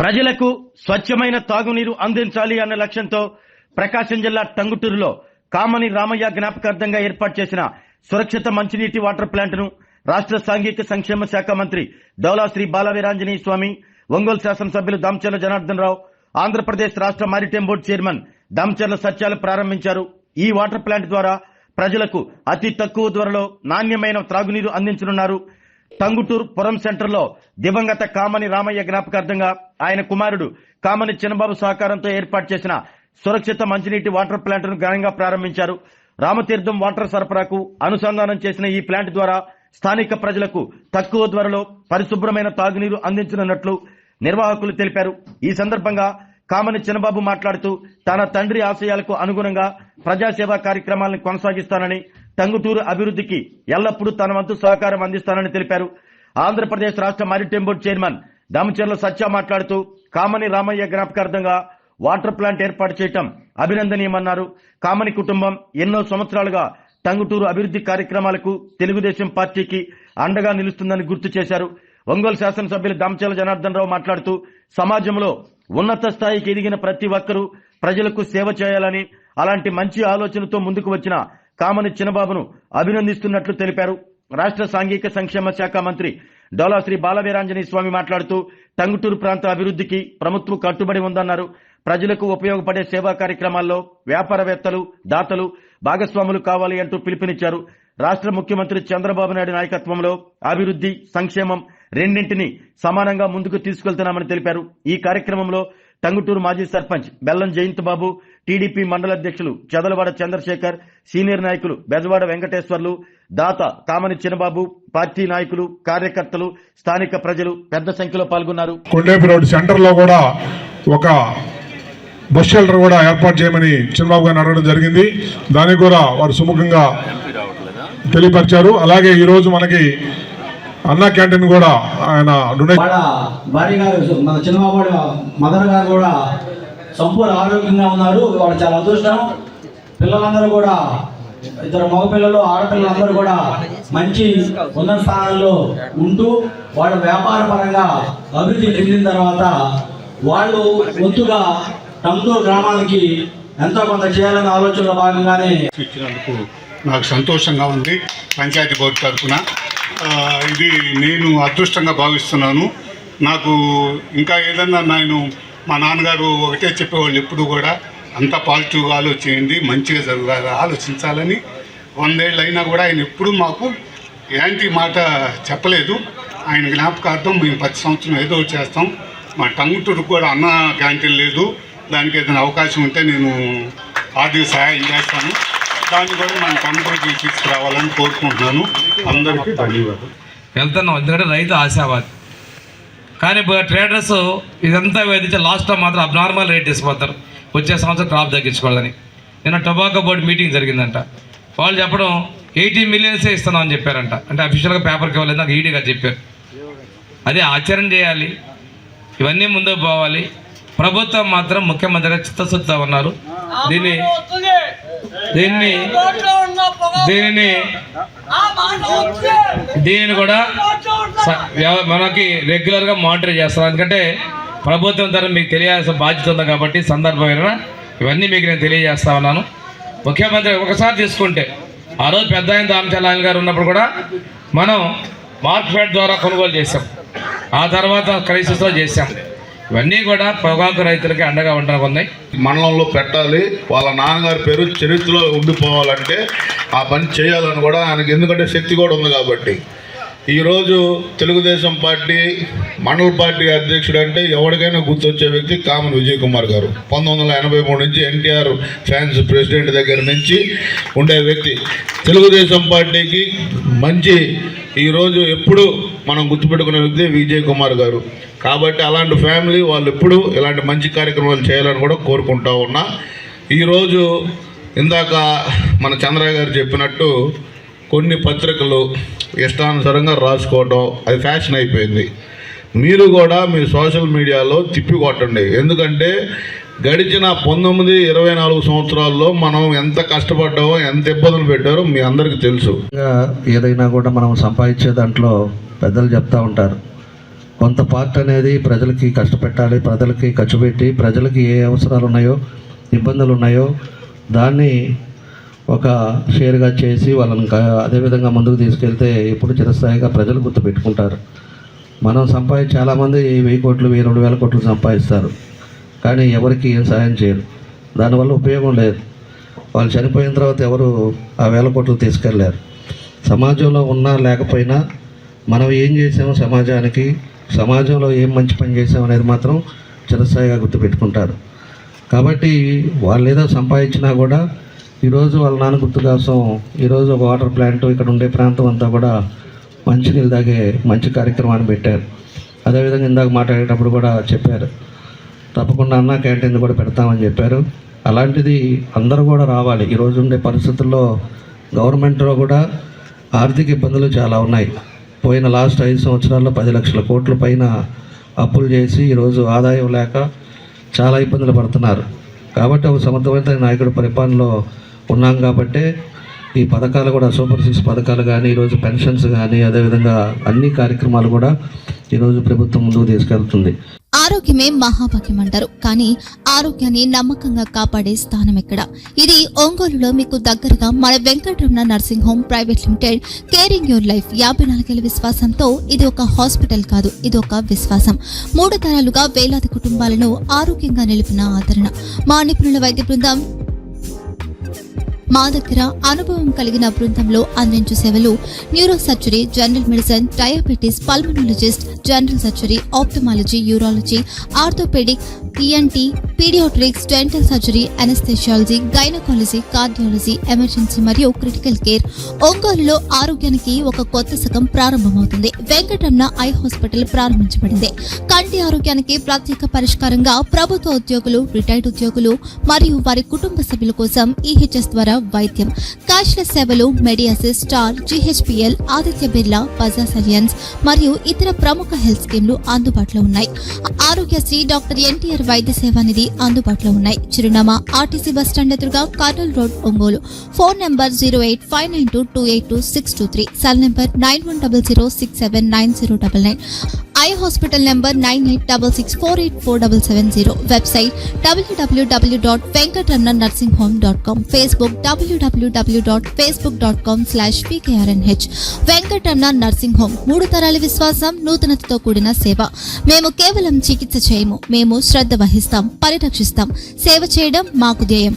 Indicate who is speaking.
Speaker 1: ప్రజలకు స్వచ్ఛమైన తాగునీరు అందించాలి అన్న లక్ష్యంతో ప్రకాశం జిల్లా టంగుటూరులో కామని రామయ్య జ్ఞాపకార్థంగా ఏర్పాటు చేసిన సురక్షిత మంచినీటి వాటర్ ప్లాంట్ ను రాష్ట్ర సాంఘిక సంక్షేమ శాఖ మంత్రి డోలా శ్రీ బాలవీరాంజనేయ స్వామి, ఒంగోలు శాసనసభ్యులు దామచర్ల జనార్దన్ రావు, ఆంధ్రప్రదేశ్ రాష్ట్ర మారిటైమ్ బోర్డు చైర్మన్ దామచర్ల సత్యాలు ప్రారంభించారు. ఈ వాటర్ ప్లాంట్ ద్వారా ప్రజలకు అతి తక్కువ ధరలో నాణ్యమైన త్రాగునీరు అందించనున్నారు. టంగుటూరు పురం సెంటర్లో దివంగత కామని రామయ్య జ్ఞాపకార్థంగా ఆయన కుమారుడు కామని చిన్నబాబు సహకారంతో ఏర్పాటు చేసిన సురక్షిత మంచినీటి వాటర్ ప్లాంట్ ను ఘనంగా ప్రారంభించారు. రామతీర్థం వాటర్ సరఫరాకు అనుసంధానం చేసిన ఈ ప్లాంట్ ద్వారా స్థానిక ప్రజలకు తక్కువ ధరలో పరిశుభ్రమైన తాగునీరు అందించనున్నట్లు నిర్వాహకులు తెలిపారు. ఈ సందర్భంగా కామని చిన్నబాబు మాట్లాడుతూ తన తండ్రి ఆశయాలకు అనుగుణంగా ప్రజాసేవా కార్యక్రమాలను కొనసాగిస్తానని, టంగుటూరు అభివృద్ధికి ఎల్లప్పుడూ తన వంతు సహకారం అందిస్తానని తెలిపారు. ఆంధ్రప్రదేశ్ రాష్ట్ర మారిటైమ్ బోర్డు చైర్మన్ దామచర్ల సత్య మాట్లాడుతూ కామని రామయ్య జ్ఞాపకార్థంగా వాటర్ ప్లాంట్ ఏర్పాటు చేయడం అభినందనీయమన్నారు. కామని కుటుంబం ఎన్నో సంవత్సరాలుగా టంగుటూరు అభివృద్ధి కార్యక్రమాలకు తెలుగుదేశం పార్టీకి అండగా నిలుస్తుందని గుర్తు చేశారు. ఒంగోలు శాసనసభ్యులు దామచర్ల జనార్దన్ రావు మాట్లాడుతూ సమాజంలో ఉన్నత స్థాయికి ఎదిగిన ప్రతి ఒక్కరూ ప్రజలకు సేవ చేయాలని, అలాంటి మంచి ఆలోచనతో ముందుకు వచ్చిన కామని చిన్నబాబును అభినందిస్తున్నట్లు తెలిపారు. రాష్ట్ర సాంఘిక సంక్షేమ శాఖ మంత్రి డోలా శ్రీ బాలవీరాంజనేయ స్వామి మాట్లాడుతూ టంగుటూరు ప్రాంత అభివృద్ధికి ప్రభుత్వం కట్టుబడి ఉందన్నారు. ప్రజలకు ఉపయోగపడే సేవా కార్యక్రమాల్లో వ్యాపారవేత్తలు, దాతలు భాగస్వాములు కావాలి అంటూ పిలుపునిచ్చారు. రాష్ట్ర ముఖ్యమంత్రి చంద్రబాబు నాయుడు నాయకత్వంలో అభివృద్ధి, సంక్షేమం రెండింటినీ సమానంగా ముందుకు తీసుకెళ్తున్నామని తెలిపారు. ఈ కార్యక్రమంలో టంగుటూరు మాజీ సర్పంచ్ బెల్లం జయంత్ బాబు, టీడీపీ మండల అధ్యక్షులు చదలవాడ చంద్రశేఖర్, సీనియర్ నాయకులు బెజవాడ వెంకటేశ్వర్లు, దాత కామని చిన్నబాబు, పార్టీ నాయకులు, కార్యకర్తలు, స్థానిక ప్రజలు పెద్ద సంఖ్యలో పాల్గొన్నారు.
Speaker 2: కొండేపి రోడ్ సెంటర్ లో కూడా ఒక బస్ షెల్టర్ కూడా ఏర్పాటు చేయమని చంద్రబాబు గారిని అడగడం జరిగింది. దానికి కూడా వారు సుముఖంగా తెలియపరిచారు. అలాగే ఈ రోజు మనకి అన్నా క్యాంటీన్ కూడా ఆయన
Speaker 3: భార్య గారు, మన చంద్రబాబు మదర్ గారు కూడా సంపూర్ణ ఆరోగ్యంగా ఉన్నారు. వాళ్ళు చాలా అదృష్టం. పిల్లలందరూ కూడా, ఇద్దరు మగపిల్లలు, ఆడపిల్లలందరూ కూడా మంచి ఉన్నత స్థానాల్లో ఉంటూ వాళ్ళు వ్యాపార పరంగా అభివృద్ధి చెందిన తర్వాత వాళ్ళు వంతుగా టంగుటూరు గ్రామానికి ఎంతో కొంత చేయాలనే ఆలోచనలో భాగంగానే
Speaker 4: ఇచ్చినందుకు నాకు సంతోషంగా ఉంది. పంచాయతీ బోర్డు తరఫున ఇది నేను అదృష్టంగా భావిస్తున్నాను. నాకు ఇంకా ఏదన్నా మా నాన్నగారు ఒకటే చెప్పేవాళ్ళు, ఎప్పుడు కూడా అంతా పాజిటివ్గా ఆలోచించండి, మంచిగా జరగాలి, ఆలోచించాలని. 100 ఏళ్ళు అయినా కూడా ఆయన ఎప్పుడూ మాకు ఎలాంటి మాట చెప్పలేదు. ఆయన జ్ఞాపకార్థం మేము ప్రతి సంవత్సరం ఏదో చేస్తాం. మా టంగుటూరుకు కూడా అన్న క్యాంటీన్ లేదు, దానికి ఏదైనా అవకాశం ఉంటే నేను ఆర్థిక సహాయం చేస్తాను. దాన్ని కూడా మన టంగుటూరుకి తీసుకురావాలని కోరుకుంటున్నాను. అందరికీ ధన్యవాదాలు.
Speaker 5: వెళ్తున్నాం, ఎందుకంటే రైతు ఆశావాది. కానీ ట్రేడర్స్ ఇదంతా వేధించి లాస్ట్లో మాత్రం అబ్నార్మల్ రేట్ తీసుకుపోతారు, వచ్చే సంవత్సరం క్రాప్ తగ్గించుకోవాలని. నిన్న టొబాకో బోర్డు మీటింగ్ జరిగిందంట. వాళ్ళు చెప్పడం 80 మిలియన్సే ఇస్తున్నామని చెప్పారంట. అంటే అఫీషియల్గా పేపర్కి ఇవ్వలేదు, నాకు ఈడీగా చెప్పారు. అదే ఆచరణ చేయాలి, ఇవన్నీ ముందుకు పోవాలి. ప్రభుత్వం మాత్రం ముఖ్యమంత్రిగా చిత్తశుద్ధితో ఉన్నారు. దీన్ని కూడా మనకి రెగ్యులర్గా మానిటర్ చేస్తాం. ఎందుకంటే ప్రభుత్వం తరఫున మీకు తెలియాల్సిన బాధ్యత ఉంది కాబట్టి సందర్భమైన ఇవన్నీ మీకు నేను తెలియజేస్తా ఉన్నాను. ముఖ్యమంత్రి ఒకసారి తీసుకుంటే ఆ రోజు పెద్ద ఆయన దామచర్ల గారు ఉన్నప్పుడు కూడా మనం మార్కెట్ ద్వారా కొనుగోలు చేసాం, ఆ తర్వాత క్రైసిస్లో చేసాం. ఇవన్నీ కూడా పొగాకు రైతులకి అండగా ఉండడానికి ఉన్నాయి.
Speaker 6: మండలంలో పెట్టాలి, వాళ్ళ నాన్నగారి పేరు చరిత్రలో ఉండిపోవాలంటే ఆ పని చేయాలని కూడా ఆయనకి, ఎందుకంటే శక్తి కూడా ఉంది కాబట్టి. ఈరోజు తెలుగుదేశం పార్టీ మండల పార్టీ అధ్యక్షుడు అంటే ఎవరికైనా గుర్తొచ్చే వ్యక్తి కామన్ విజయ్ కుమార్ గారు. 1983 నుంచి ఎన్టీఆర్ ఫ్యాన్స్ ప్రెసిడెంట్ దగ్గర నుంచి ఉండే వ్యక్తి. తెలుగుదేశం పార్టీకి మంచి ఈరోజు ఎప్పుడు మనం గుర్తుపెట్టుకునే వ్యక్తి విజయ్ కుమార్ గారు. కాబట్టి అలాంటి ఫ్యామిలీ వాళ్ళు ఎప్పుడు ఇలాంటి మంచి కార్యక్రమాలు చేయాలని కూడా కోరుకుంటా ఉన్నా. ఈరోజు ఇందాక మన చంద్రయ్య గారు చెప్పినట్టు కొన్ని పత్రికలు ఇష్టానుసారంగా రాసుకోవడం అది ఫ్యాషన్ అయిపోయింది. మీరు కూడా మీ సోషల్ మీడియాలో తిప్పికొట్టండి. ఎందుకంటే గడిచిన 19-24 సంవత్సరాల్లో మనం ఎంత కష్టపడ్డామో, ఎంత ఇబ్బందులు పెట్టారో మీ అందరికీ తెలుసు.
Speaker 7: ఏదైనా కూడా మనం సంపాదించే దాంట్లో పెద్దలు చెప్తూ ఉంటారు, కొంత పార్ట్ అనేది ప్రజలకి కష్టపెట్టాలి, ప్రజలకి ఖర్చు పెట్టి ప్రజలకి ఏ అవసరాలు ఉన్నాయో, ఇబ్బందులు ఉన్నాయో దాన్ని ఒక షేర్గా చేసి వాళ్ళని అదేవిధంగా ముందుకు తీసుకెళ్తే ఇప్పుడు చిరస్థాయిగా ప్రజలు గుర్తుపెట్టుకుంటారు. మనం చాలామంది 1000 కోట్లు 2,000 కోట్లు సంపాదిస్తారు, కానీ ఎవరికి ఏం సాయం చేయరు. దానివల్ల ఉపయోగం లేదు. వాళ్ళు చనిపోయిన తర్వాత ఎవరు ఆ 1000 కోట్లు తీసుకెళ్ళారు. సమాజంలో ఉన్నా లేకపోయినా మనం ఏం చేసాము సమాజానికి, సమాజంలో ఏం మంచి పని చేసాం అనేది మాత్రం చిరస్థాయిగా గుర్తుపెట్టుకుంటారు. కాబట్టి వాళ్ళు ఏదో సంపాదించినా కూడా ఈరోజు వాళ్ళ నాన్న గుర్తు కోసం ఈరోజు ఒక వాటర్ ప్లాంట్ ఇక్కడ ఉండే ప్రాంతం అంతా కూడా మంచినీళ్ళు తాగే మంచి కార్యక్రమాన్ని పెట్టారు. అదేవిధంగా ఇందాక మాట్లాడేటప్పుడు కూడా చెప్పారు, తప్పకుండా అన్న క్యాంటీన్ కూడా పెడతామని చెప్పారు. అలాంటిది అందరూ కూడా రావాలి. ఈరోజు ఉండే పరిస్థితుల్లో గవర్నమెంట్లో కూడా ఆర్థిక ఇబ్బందులు చాలా ఉన్నాయి. పోయిన లాస్ట్ 5 సంవత్సరాల్లో 10 లక్షల కోట్ల పైన అప్పులు చేసి ఈరోజు ఆదాయం లేక చాలా ఇబ్బందులు పడుతున్నారు. కాబట్టి ఒక సమర్థవంతమైన నాయకుడు పరిపాలనలో ఉన్నాం కాబట్టే ఈ పథకాలు కూడా సూపర్ 6 పథకాలు కానీ ఈరోజు పెన్షన్స్ కానీ అదేవిధంగా అన్ని కార్యక్రమాలు కూడా ఈరోజు ప్రభుత్వం ముందుకు తీసుకెళ్తుంది.
Speaker 8: ఆరోగ్యమే మహాభాగ్యం అంటారు, కానీ ఆరోగ్యాన్ని నమ్మకంగా కాపాడే స్థానం ఎక్కడ? ఇది ఒంగోలులో మీకు దగ్గరగా మన Venkataramana nursing home private limited. Caring your life 54 ఏళ్ల విశ్వాసంతో ఇది ఒక హాస్పిటల్ కాదు, ఇది ఒక విశ్వాసం. 3 తరాలుగా వేలాది కుటుంబాలను ఆరోగ్యంగా నిలిపిన ఆదరణ. మా నిపుణుల వైద్య బృందం మా దగ్గర అనుభవం కలిగిన బృందంలో అందించే సేవలు neuro surgery, general medicine, diabetes, pulmonologist, general surgery, ophthalmology, urology, orthopaedic, ENT, paediatrics, dental surgery, anaesthesiology, gynaecology, cardiology, emergency మరియు క్రిటికల్ కేర్. ఒంగోలులో ఆరోగ్యానికి ఒక కొత్త శకం ప్రారంభమవుతుంది. వెంకటరమణ ఐ హాస్పిటల్ ప్రారంభించబడింది. కంటి ఆరోగ్యానికి ప్రత్యేక పరిష్కారంగా ప్రభుత్వ ఉద్యోగులు, రిటైర్డ్ ఉద్యోగులు మరియు వారి కుటుంబ సభ్యుల కోసం ఈహెచ్ఎస్ ద్వారా వైద్యం, క్యాష్లెస్ సేవలు, మెడియాసిస్, స్టార్, జీహెచ్పిఎల్, ఆదిత్య బిర్లా, బజాజ్ అలియన్స్ మరియు ఇతర ప్రముఖ హెల్త్ స్కీమ్లు అందుబాటులో ఉన్నాయి. ఆరోగ్యశ్రీ, డాక్టర్ ఎన్టీఆర్ వైద్య సేవా నిధి అందుబాటులో ఉన్నాయి. చిరునామా ఆర్టీసీ బస్టాండ్ ఎదురుగా, Kurnool road, Ongole. Phone number 08592282623, cell number 9100679099, eye hospital number 9866484770, website www.venkatramanarsinghome.com, Facebook www.facebook.com/pkrnh. Venkataramana nursing home, 3 తరాల విశ్వాసం, నూతనతతో కూడిన సేవ. మేము కేవలం చికిత్స చేయము, మేము శ్రద్ధ వహిస్తాం, పరిరక్షిస్తాం. సేవ చేయడం మాకు ధ్యేయం.